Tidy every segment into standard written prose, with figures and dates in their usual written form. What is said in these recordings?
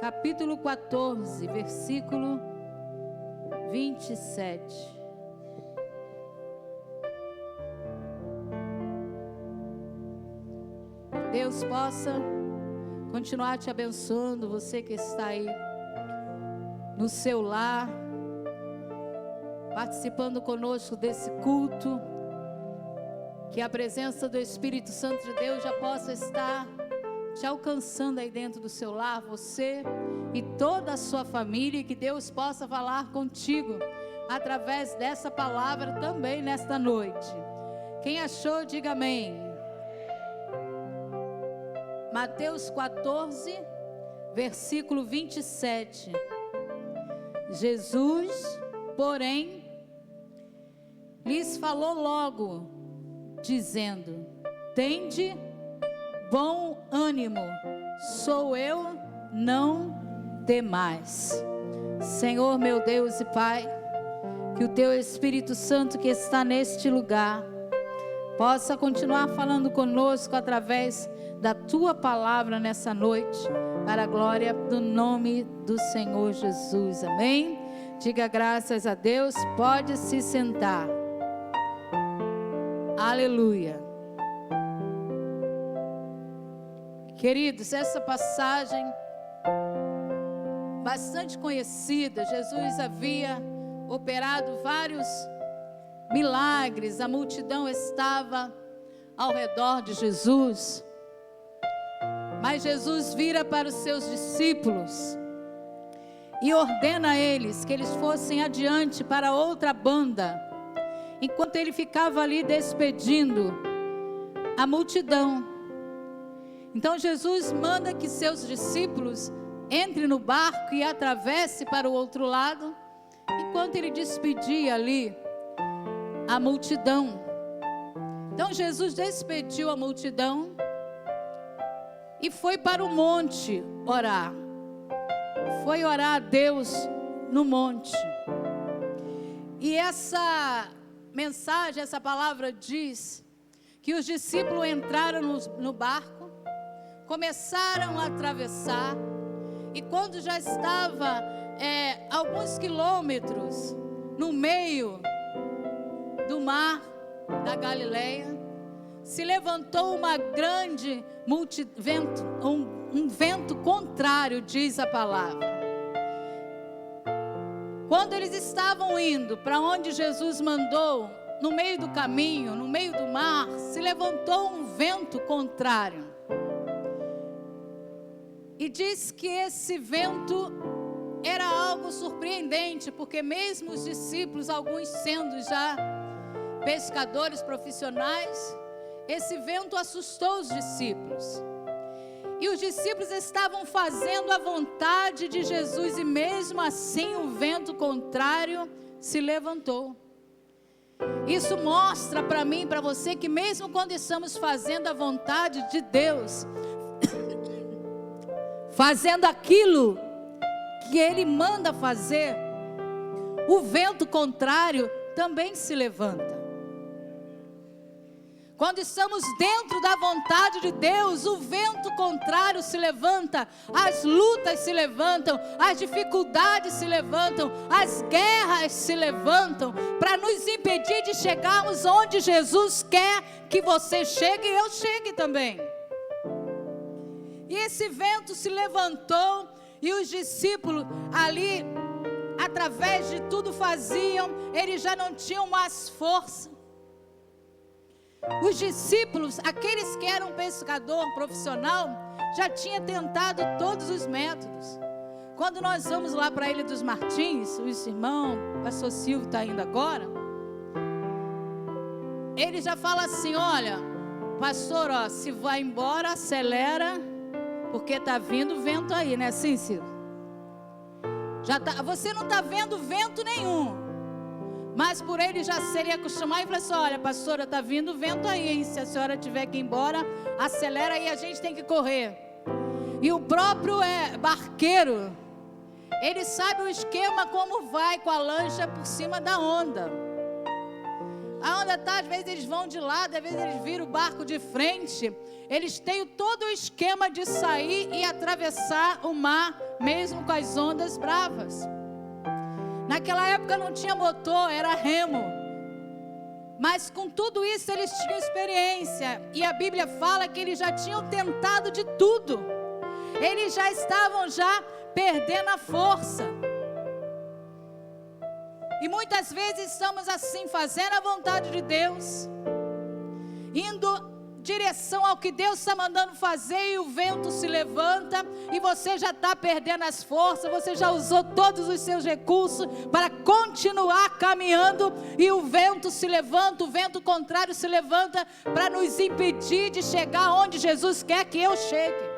capítulo 14, versículo 27. Deus possa continuar te abençoando, você que está aí no seu lar, participando conosco desse culto, que a presença do Espírito Santo de Deus já possa estar te alcançando aí dentro do seu lar, você e toda a sua família, e que Deus possa falar contigo através dessa palavra também nesta noite. Quem achou, diga amém. Mateus 14, versículo 27. Jesus, porém, lhes falou logo, dizendo: tende bom ânimo, sou eu, não temais. Senhor meu Deus e Pai, que o Teu Espírito Santo que está neste lugar possa continuar falando conosco através da Tua palavra nessa noite, para a glória do nome do Senhor Jesus, amém? Diga graças a Deus, pode se sentar. Aleluia. Queridos, essa passagem bastante conhecida, Jesus havia operado vários milagres, a multidão estava ao redor de Jesus, mas Jesus vira para os seus discípulos e ordena a eles que eles fossem adiante para outra banda, enquanto ele ficava ali despedindo a multidão. Então Jesus manda que seus discípulos entrem no barco e atravessem para o outro lado, enquanto ele despedia ali a multidão. Então Jesus despediu a multidão e foi para o monte orar. Foi orar a Deus no monte. E essa mensagem, essa palavra diz que os discípulos entraram no barco, começaram a atravessar, e quando já estava alguns quilômetros no meio do mar da Galileia, se levantou uma grande vento, um vento contrário, diz a palavra. Quando eles estavam indo para onde Jesus mandou, no meio do caminho, no meio do mar, se levantou um vento contrário. E diz que esse vento era algo surpreendente, porque mesmo os discípulos, alguns sendo já pescadores profissionais, esse vento assustou os discípulos. E os discípulos estavam fazendo a vontade de Jesus, e mesmo assim o vento contrário se levantou. Isso mostra para mim e para você que mesmo quando estamos fazendo a vontade de Deus, fazendo aquilo que Ele manda fazer, o vento contrário também se levanta. Quando estamos dentro da vontade de Deus, o vento contrário se levanta, as lutas se levantam, as dificuldades se levantam, as guerras se levantam, para nos impedir de chegarmos onde Jesus quer que você chegue e eu chegue também. E esse vento se levantou, e os discípulos ali, através de tudo faziam, eles já não tinham mais força. Os discípulos, aqueles que eram pescador profissional, já tinham tentado todos os métodos. Quando nós vamos lá para a Ilha dos Martins, os irmãos, o pastor Silvio está indo agora, ele já fala assim: olha, pastor, ó, se vai embora, acelera, porque está vindo vento aí, né? Sim, Silvio? Você não está vendo vento nenhum, mas por ele já seria acostumado, e falou assim: olha, pastora, está vindo vento aí, hein? Se a senhora tiver que ir embora, acelera aí, a gente tem que correr. E o próprio barqueiro, ele sabe o esquema, como vai com a lancha por cima da onda. A onda está, às vezes eles vão de lado, às vezes eles viram o barco de frente. Eles têm todo o esquema de sair e atravessar o mar mesmo com as ondas bravas. Naquela época não tinha motor, era remo. Mas com tudo isso eles tinham experiência. E a Bíblia fala que eles já tinham tentado de tudo. Eles já estavam perdendo a força. E muitas vezes estamos assim, fazendo a vontade de Deus, indo em direção ao que Deus está mandando fazer, e o vento se levanta, e você já está perdendo as forças, você já usou todos os seus recursos para continuar caminhando, e o vento se levanta, o vento contrário se levanta, para nos impedir de chegar onde Jesus quer que eu chegue.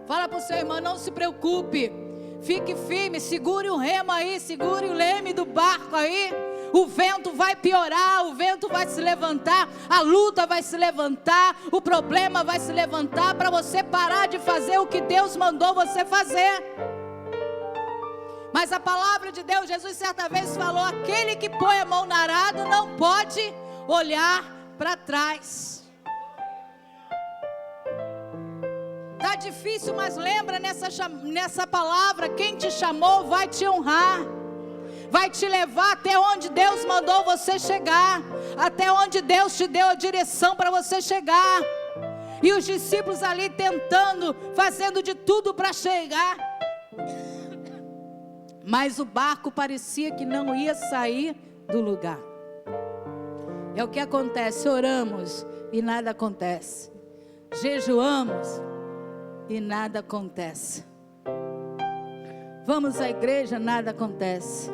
Fala para o seu irmão, não se preocupe, fique firme, segure o remo aí, segure o leme do barco aí. O vento vai piorar, o vento vai se levantar, a luta vai se levantar, o problema vai se levantar, para você parar de fazer o que Deus mandou você fazer. Mas a palavra de Deus, Jesus certa vez falou, aquele que põe a mão no arado não pode olhar para trás. Está difícil, mas lembra nessa palavra, quem te chamou vai te honrar, vai te levar até onde Deus mandou você chegar, até onde Deus te deu a direção para você chegar. E os discípulos ali tentando, fazendo de tudo para chegar, mas o barco parecia que não ia sair do lugar. É o que acontece, oramos e nada acontece, jejuamos e nada acontece, vamos à igreja, nada acontece,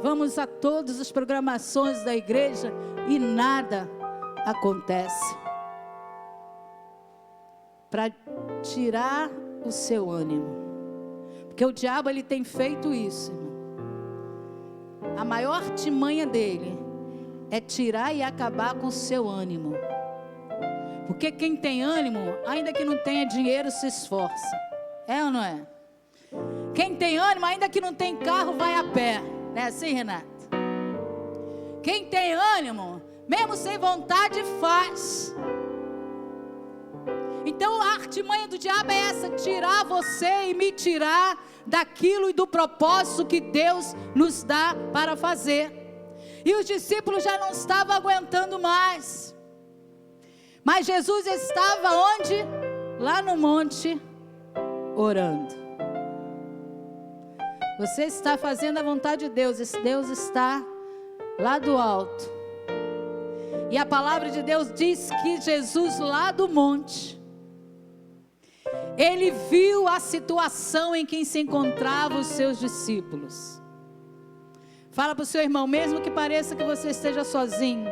vamos a todas as programações da igreja e nada acontece, para tirar o seu ânimo, porque o diabo ele tem feito isso, irmão. A maior artimanha dele é tirar e acabar com o seu ânimo. Porque quem tem ânimo, ainda que não tenha dinheiro, se esforça. É ou não é? Quem tem ânimo, ainda que não tem carro, vai a pé. Não é assim, Renato? Quem tem ânimo, mesmo sem vontade, faz. Então a artimanha do diabo é essa, tirar você e me tirar daquilo e do propósito que Deus nos dá para fazer. E os discípulos já não estavam aguentando mais. Mas Jesus estava onde? Lá no monte, orando. Você está fazendo a vontade de Deus, esse Deus está lá do alto. E a palavra de Deus diz que Jesus lá do monte, ele viu a situação em que se encontravam os seus discípulos. Fala para o seu irmão, mesmo que pareça que você esteja sozinho,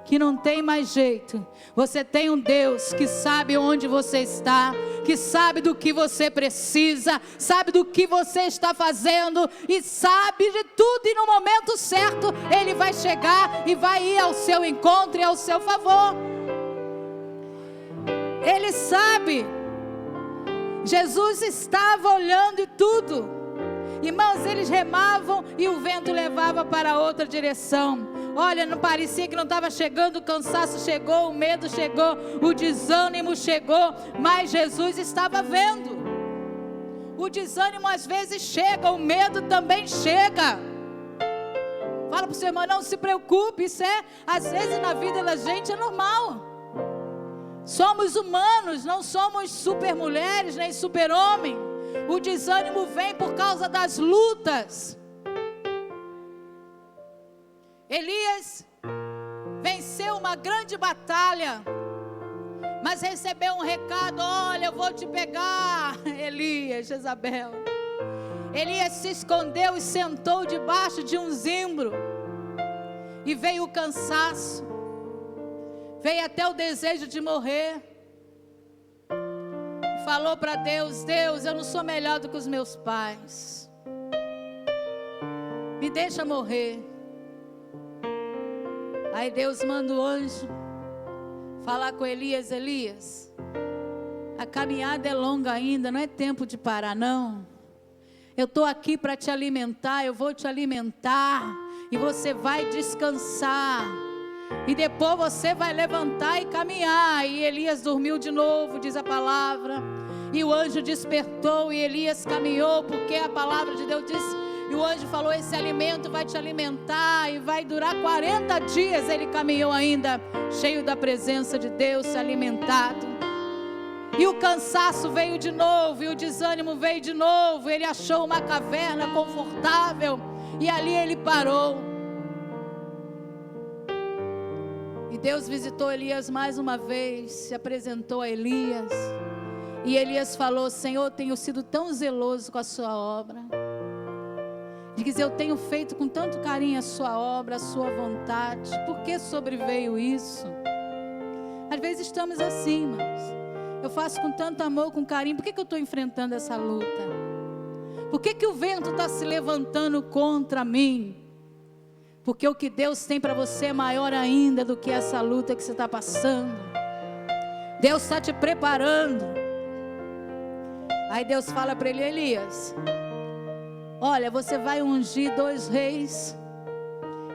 que não tem mais jeito, você tem um Deus que sabe onde você está, que sabe do que você precisa, sabe do que você está fazendo, e sabe de tudo, e no momento certo, Ele vai chegar e vai ir ao seu encontro e ao seu favor. Ele sabe. Jesus estava olhando e tudo. Irmãos, eles remavam e o vento levava para outra direção. Olha, não parecia que não estava chegando, o cansaço chegou, o medo chegou, o desânimo chegou, mas Jesus estava vendo. O desânimo às vezes chega, o medo também chega. Fala para o seu irmão, não se preocupe, isso às vezes na vida da gente é normal. Somos humanos, não somos super mulheres nem super homem. O desânimo vem por causa das lutas. Elias venceu uma grande batalha, mas recebeu um recado: olha, eu vou te pegar, Elias, Jezabel. Elias se escondeu e sentou debaixo de um zimbro, e veio o cansaço, veio até o desejo de morrer, e falou para Deus: Deus, eu não sou melhor do que os meus pais, me deixa morrer. Aí Deus manda o anjo falar com Elias: Elias, a caminhada é longa ainda, não é tempo de parar não. Eu estou aqui para te alimentar, eu vou te alimentar, e você vai descansar, e depois você vai levantar e caminhar. E Elias dormiu de novo, diz a palavra, E o anjo despertou e Elias caminhou, porque a palavra de Deus disse, e o anjo falou, esse alimento vai te alimentar e vai durar 40 dias. Ele caminhou ainda, cheio da presença de Deus, se alimentado. E o cansaço veio de novo, e o desânimo veio de novo. Ele achou uma caverna confortável, e ali ele parou. E Deus visitou Elias mais uma vez, se apresentou a Elias. E Elias falou, Senhor, tenho sido tão zeloso com a sua obra. Diz, eu tenho feito com tanto carinho a sua obra, a sua vontade. Por que sobreveio isso? Às vezes estamos assim, irmãos. Eu faço com tanto amor, com carinho. Por que eu estou enfrentando essa luta? Por que o vento está se levantando contra mim? Porque o que Deus tem para você é maior ainda do que essa luta que você está passando. Deus está te preparando. Aí Deus fala para ele, Elias, olha, você vai ungir 2 reis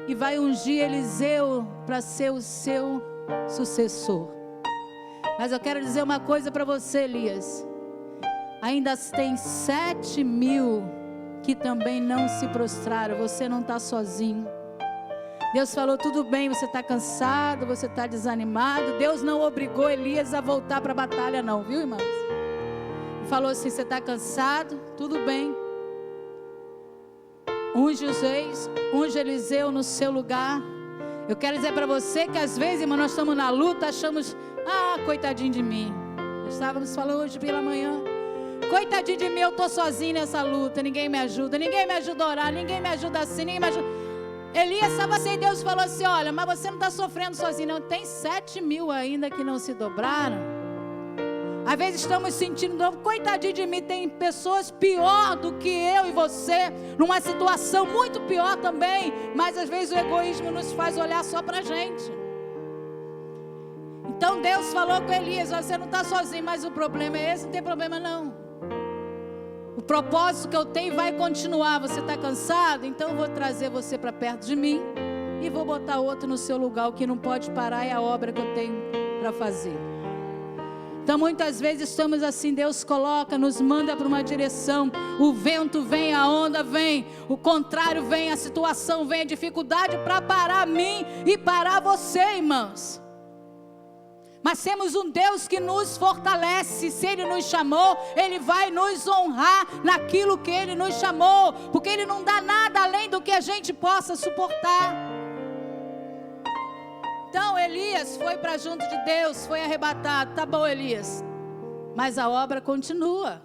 e vai ungir Eliseu para ser o seu sucessor. Mas eu quero dizer uma coisa para você, Elias. Ainda tem 7.000 que também não se prostraram. Você não está sozinho. Deus falou, tudo bem, você está cansado, você está desanimado. Deus não obrigou Elias a voltar para a batalha não, viu, irmãos? Ele falou assim, você está cansado? Tudo bem. Unge os reis, unge Eliseu no seu lugar. Eu quero dizer para você que às vezes, irmão, nós estamos na luta, achamos, coitadinho de mim. Nós estávamos falando hoje pela manhã, coitadinho de mim, eu estou sozinho nessa luta, ninguém me ajuda a orar, ninguém me ajuda assim, ninguém me ajuda. Elias estava assim, Deus falou assim, olha, mas você não está sofrendo sozinho não, tem 7.000 ainda que não se dobraram. Às vezes estamos sentindo, coitadinho de mim, tem pessoas pior do que eu e você, numa situação muito pior também, mas às vezes o egoísmo nos faz olhar só para a gente. Então Deus falou com Elias, você não está sozinho, mas o problema é esse, não tem problema não. O propósito que eu tenho vai continuar, você está cansado? Então eu vou trazer você para perto de mim e vou botar outro no seu lugar, o que não pode parar é a obra que eu tenho para fazer. Então muitas vezes estamos assim, Deus coloca, nos manda para uma direção, o vento vem, a onda vem, o contrário vem, a situação vem, a dificuldade para parar a mim e parar você, irmãos. Mas temos um Deus que nos fortalece, se Ele nos chamou, Ele vai nos honrar naquilo que Ele nos chamou, porque Ele não dá nada além do que a gente possa suportar. Então Elias foi para junto de Deus, foi arrebatado. Tá bom, Elias, mas a obra continua.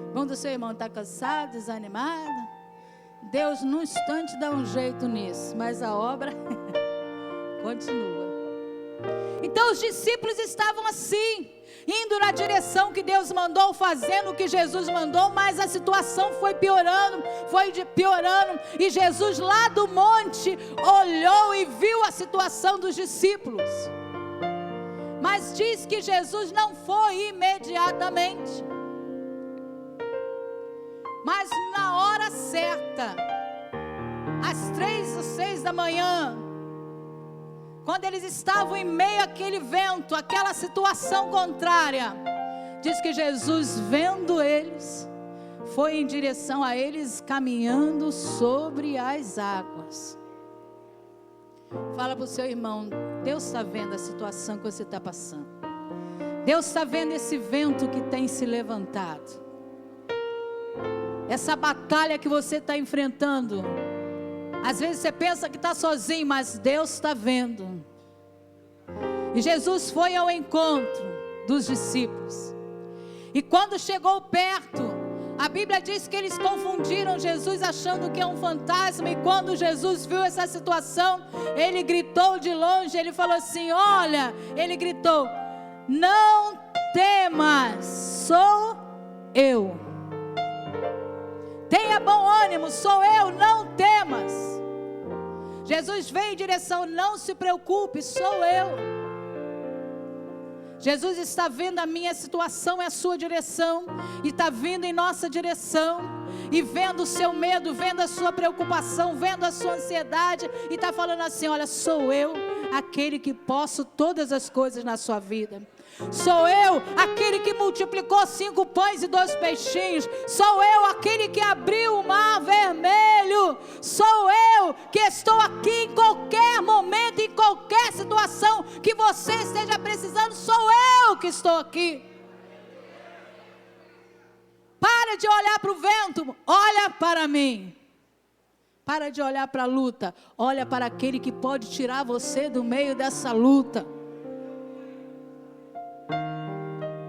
Irmão do seu irmão está cansado, desanimado? Deus num instante dá um jeito nisso, mas a obra continua. Então os discípulos estavam assim, indo na direção que Deus mandou, fazendo o que Jesus mandou, mas a situação foi piorando, e Jesus lá do monte olhou e viu a situação dos discípulos. Mas diz que Jesus não foi imediatamente, mas na hora certa, às 3 ou 6 da manhã, quando eles estavam em meio àquele vento, aquela situação contrária, diz que Jesus, vendo eles, foi em direção a eles, caminhando sobre as águas. Fala para o seu irmão, Deus está vendo a situação que você está passando. Deus está vendo esse vento que tem se levantado. Essa batalha que você está enfrentando. Às vezes você pensa que está sozinho, mas Deus está vendo. E Jesus foi ao encontro dos discípulos. E quando chegou perto, a Bíblia diz que eles confundiram Jesus achando que é um fantasma. E quando Jesus viu essa situação, ele gritou de longe, ele falou assim, olha, ele gritou, não temas, sou eu. Tenha bom ânimo, sou eu, não temas. Jesus veio em direção, não se preocupe, sou eu. Jesus está vendo a minha situação, é a sua direção, e está vindo em nossa direção, e vendo o seu medo, vendo a sua preocupação, vendo a sua ansiedade, e está falando assim, olha, sou eu, aquele que posso todas as coisas na sua vida. Sou eu aquele que multiplicou 5 pães e 2 peixinhos. Sou eu aquele que abriu o mar vermelho. Sou eu que estou aqui em qualquer momento, em qualquer situação que você esteja precisando. Sou eu que estou aqui. Para de olhar para o vento, olha para mim. Para de olhar para a luta, olha para aquele que pode tirar você do meio dessa luta.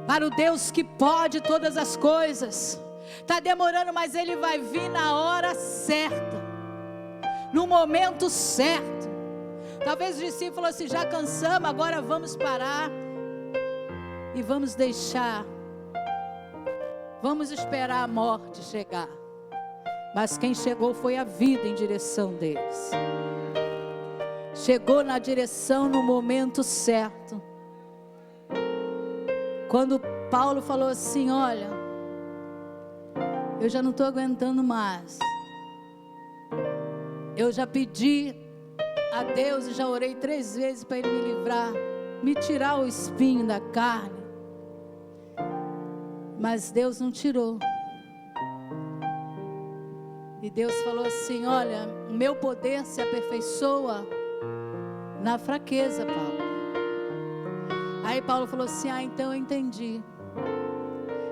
Para o Deus que pode todas as coisas. Está demorando, mas Ele vai vir na hora certa, no momento certo. Talvez os discípulos falaram assim: já cansamos, agora vamos parar e vamos deixar, vamos esperar a morte chegar. Mas quem chegou foi a vida em direção deles. Chegou na direção no momento certo. Quando Paulo falou assim: olha, eu já não estou aguentando mais. Eu já pedi a Deus e já orei 3 vezes para Ele me livrar, me tirar o espinho da carne. Mas Deus não tirou. E Deus falou assim: olha, o meu poder se aperfeiçoa na fraqueza, Paulo. Aí Paulo falou assim: então eu entendi.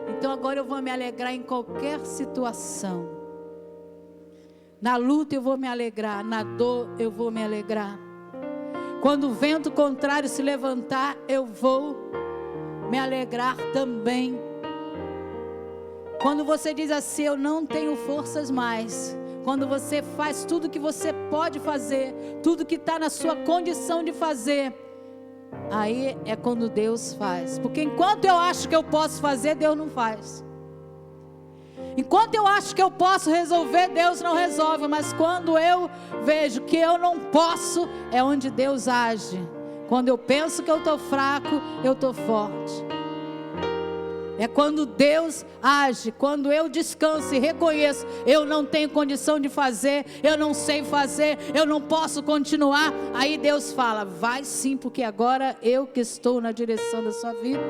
Então agora eu vou me alegrar em qualquer situação. Na luta eu vou me alegrar, na dor eu vou me alegrar. Quando o vento contrário se levantar, eu vou me alegrar também. Quando você diz assim: eu não tenho forças mais. Quando você faz tudo que você pode fazer, tudo que está na sua condição de fazer, aí é quando Deus faz. Porque enquanto eu acho que eu posso fazer, Deus não faz. Enquanto eu acho que eu posso resolver, Deus não resolve. Mas quando eu vejo que eu não posso, é onde Deus age. Quando eu penso que eu estou fraco, eu estou forte. É quando Deus age, quando eu descanso e reconheço: eu não tenho condição de fazer, eu não sei fazer, eu não posso continuar. Aí Deus fala: vai sim, porque agora eu que estou na direção da sua vida.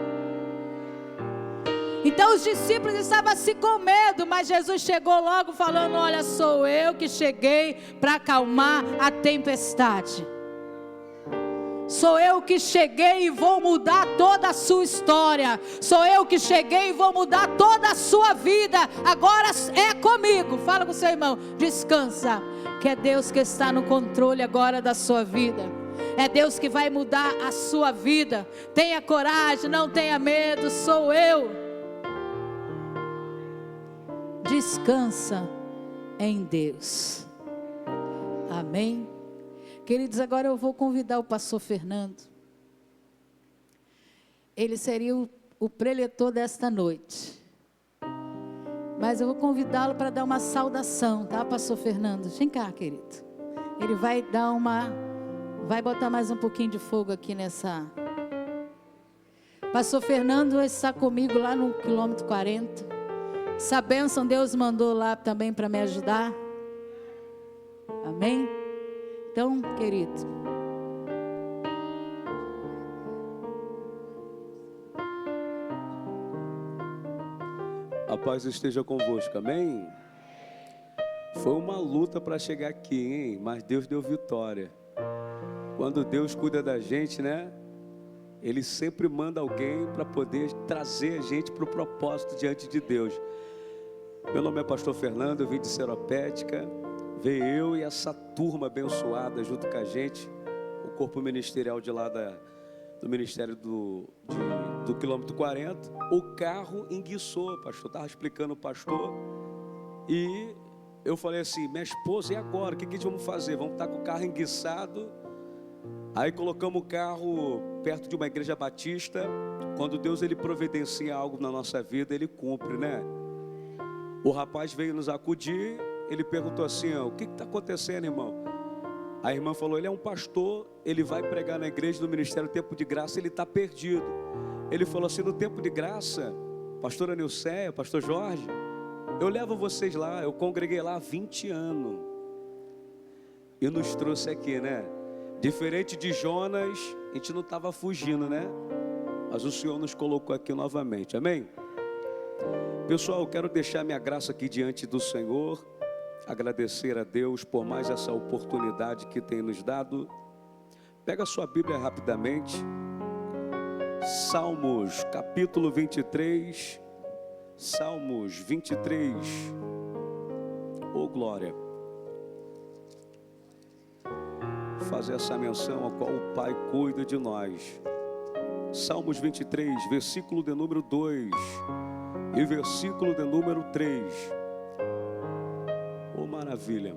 Então os discípulos estavam assim com medo, mas Jesus chegou logo falando: olha, sou eu que cheguei para acalmar a tempestade. Sou eu que cheguei e vou mudar toda a sua história. Sou eu que cheguei e vou mudar toda a sua vida. Agora é comigo. Fala com o seu irmão: descansa, que é Deus que está no controle agora da sua vida. É Deus que vai mudar a sua vida. Tenha coragem, não tenha medo. Sou eu. Descansa em Deus. Amém. Queridos, agora eu vou convidar o pastor Fernando. Ele seria o preletor desta noite. Mas eu vou convidá-lo para dar uma saudação, tá, pastor Fernando? Vem cá, querido. Ele vai botar mais um pouquinho de fogo aqui nessa. Pastor Fernando está comigo lá no quilômetro 40. Essa bênção Deus mandou lá também para me ajudar. Amém? Então, querido, a paz esteja convosco, amém? Foi uma luta para chegar aqui, hein? Mas Deus deu vitória. Quando Deus cuida da gente, né? Ele sempre manda alguém para poder trazer a gente para o propósito diante de Deus. Meu nome é pastor Fernando, eu vim de Seropédica. Veio eu e essa turma abençoada junto com a gente, o corpo ministerial de lá do ministério do quilômetro 40. O carro enguiçou, pastor, estava explicando o pastor, e eu falei assim: minha esposa, e agora? O que a gente vamos fazer? Vamos estar com o carro enguiçado? Aí colocamos o carro perto de uma igreja batista. Quando Deus ele providencia algo na nossa vida, Ele cumpre, né? O rapaz veio nos acudir. Ele perguntou assim: o que está acontecendo, irmão? A irmã falou: ele é um pastor, ele vai pregar na igreja do Ministério Tempo de Graça, ele está perdido. Ele falou assim: no Tempo de Graça, pastora Nilceia, pastor Jorge, eu levo vocês lá. Eu congreguei lá há 20 anos e nos trouxe aqui, né? Diferente de Jonas, a gente não estava fugindo, né? Mas o Senhor nos colocou aqui novamente, amém? Pessoal, eu quero deixar minha graça aqui diante do Senhor, agradecer a Deus por mais essa oportunidade que tem nos dado. Pega a sua Bíblia rapidamente, Salmos capítulo 23, Salmos 23, oh glória. Fazer essa menção a qual o Pai cuida de nós. Salmos 23, versículo de número 2 e versículo de número 3. Oh, maravilha.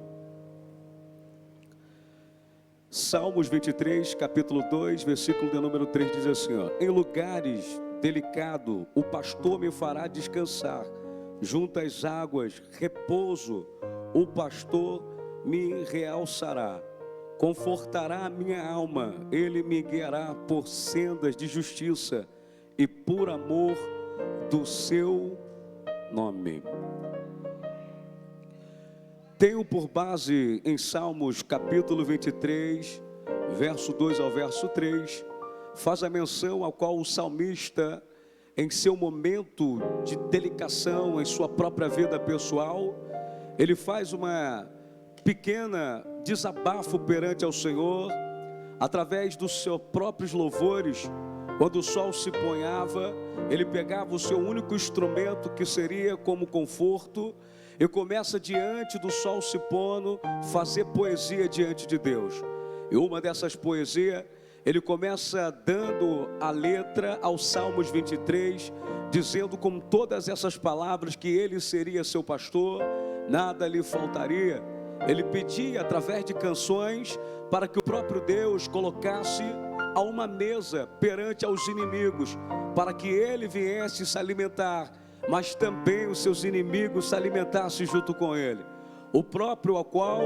Salmos 23, capítulo 2, versículo de número 3 diz assim, ó: em lugares delicados o pastor me fará descansar, junto às águas, repouso, o pastor me realçará. Confortará a minha alma, ele me guiará por sendas de justiça e por amor do seu nome. Tenho por base em Salmos capítulo 23, verso 2 ao verso 3, faz a menção ao qual o salmista, em seu momento de delicação, em sua própria vida pessoal, ele faz uma pequena desabafo perante ao Senhor, através dos seus próprios louvores. Quando o sol se ponhava, ele pegava o seu único instrumento, que seria como conforto, e começa diante do sol se pondo, fazer poesia diante de Deus. E uma dessas poesias, ele começa dando a letra aos Salmos 23, dizendo com todas essas palavras que ele seria seu pastor, nada lhe faltaria. Ele pedia através de canções para que o próprio Deus colocasse a uma mesa perante aos inimigos, para que ele viesse se alimentar, mas também os seus inimigos se alimentassem junto com ele. O próprio ao qual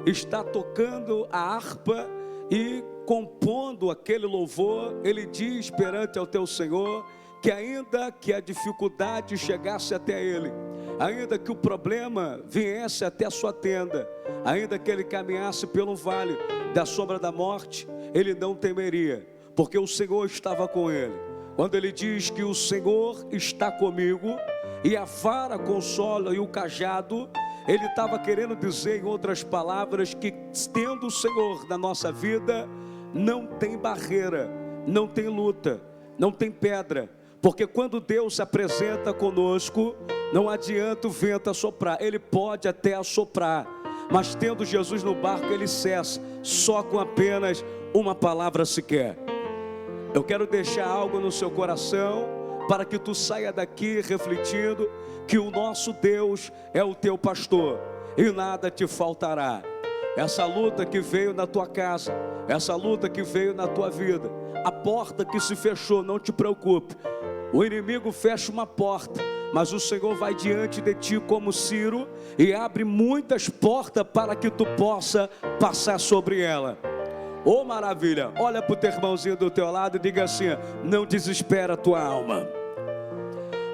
está tocando a harpa e compondo aquele louvor, ele diz perante ao teu Senhor, que ainda que a dificuldade chegasse até ele, ainda que o problema viesse até a sua tenda, ainda que ele caminhasse pelo vale da sombra da morte, ele não temeria, porque o Senhor estava com ele. Quando ele diz que o Senhor está comigo, e a vara consola e o cajado, ele estava querendo dizer, em outras palavras, que tendo o Senhor na nossa vida, não tem barreira, não tem luta, não tem pedra. Porque quando Deus se apresenta conosco, não adianta o vento assoprar. Ele pode até assoprar, mas tendo Jesus no barco, ele cessa, só com apenas uma palavra sequer. Eu quero deixar algo no seu coração, para que tu saia daqui refletindo que o nosso Deus é o teu pastor, e nada te faltará. Essa luta que veio na tua casa, essa luta que veio na tua vida, a porta que se fechou, não te preocupe. O inimigo fecha uma porta, mas o Senhor vai diante de ti como Ciro e abre muitas portas para que tu possa passar sobre ela. Oh, maravilha! Olha para o teu irmãozinho do teu lado e diga assim: não desespera a tua alma,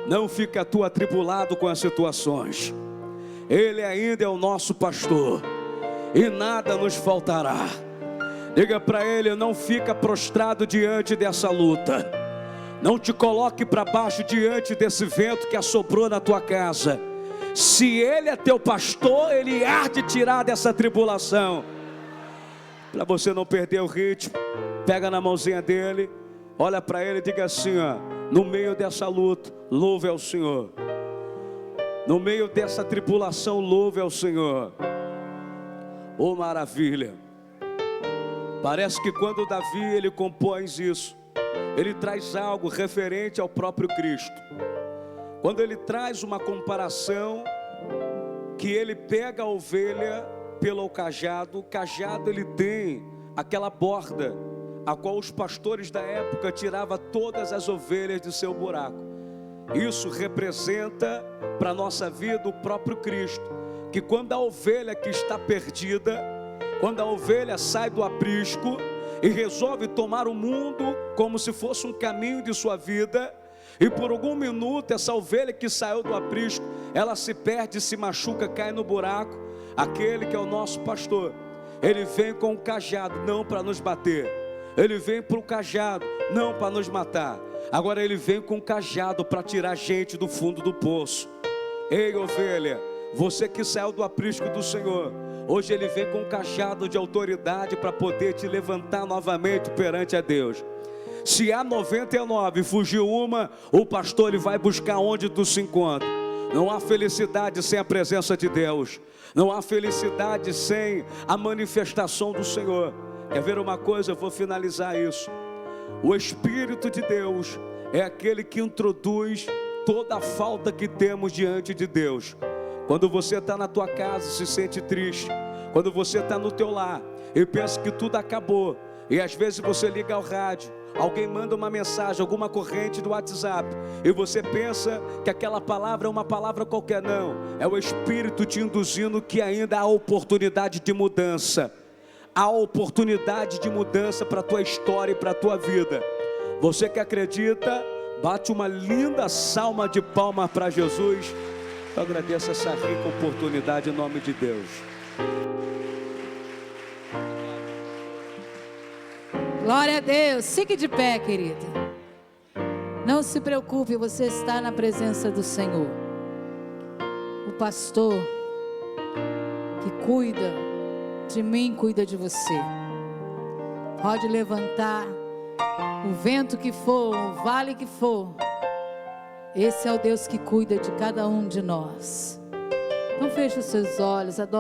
não fica tu atribulado com as situações. Ele ainda é o nosso pastor e nada nos faltará. Diga para ele: não fica prostrado diante dessa luta. Não te coloque para baixo diante desse vento que assoprou na tua casa. Se ele é teu pastor, ele há de tirar dessa tribulação. Para você não perder o ritmo, pega na mãozinha dele, olha para ele e diga assim, ó: no meio dessa luta, louve ao Senhor. No meio dessa tribulação, louve ao Senhor. Oh, maravilha! Parece que quando Davi ele compôs isso, ele traz algo referente ao próprio Cristo. Quando ele traz uma comparação, que ele pega a ovelha pelo cajado, o cajado ele tem aquela borda, a qual os pastores da época tiravam todas as ovelhas de seu buraco. Isso representa para a nossa vida o próprio Cristo, que quando a ovelha que está perdida, quando a ovelha sai do aprisco e resolve tomar o mundo como se fosse um caminho de sua vida, e por algum minuto essa ovelha que saiu do aprisco, ela se perde, se machuca, cai no buraco, aquele que é o nosso pastor, Ele vem com um cajado, não para nos bater. Ele vem para o cajado, não para nos matar. Agora ele vem com um cajado para tirar a gente do fundo do poço. Ei, ovelha, você que saiu do aprisco do Senhor, hoje ele vem com um cajado de autoridade para poder te levantar novamente perante a Deus. Se há 99 e fugiu uma, o pastor ele vai buscar onde tu se encontra. Não há felicidade sem a presença de Deus. Não há felicidade sem a manifestação do Senhor. Quer ver uma coisa? Eu vou finalizar isso. O Espírito de Deus é aquele que introduz toda a falta que temos diante de Deus. Quando você está na tua casa e se sente triste, quando você está no teu lar e pensa que tudo acabou, e às vezes você liga ao rádio, alguém manda uma mensagem, alguma corrente do WhatsApp, e você pensa que aquela palavra é uma palavra qualquer. Não, é o Espírito te induzindo que ainda há oportunidade de mudança. Há oportunidade de mudança para a tua história e para a tua vida. Você que acredita, bate uma linda salva de palmas para Jesus. Eu agradeço essa rica oportunidade em nome de Deus. Glória a Deus. Fique de pé, querida. Não se preocupe, você está na presença do Senhor. O pastor que cuida de mim, cuida de você. Pode levantar o vento que for, o vale que for. Esse é o Deus que cuida de cada um de nós. Então feche os seus olhos, adore.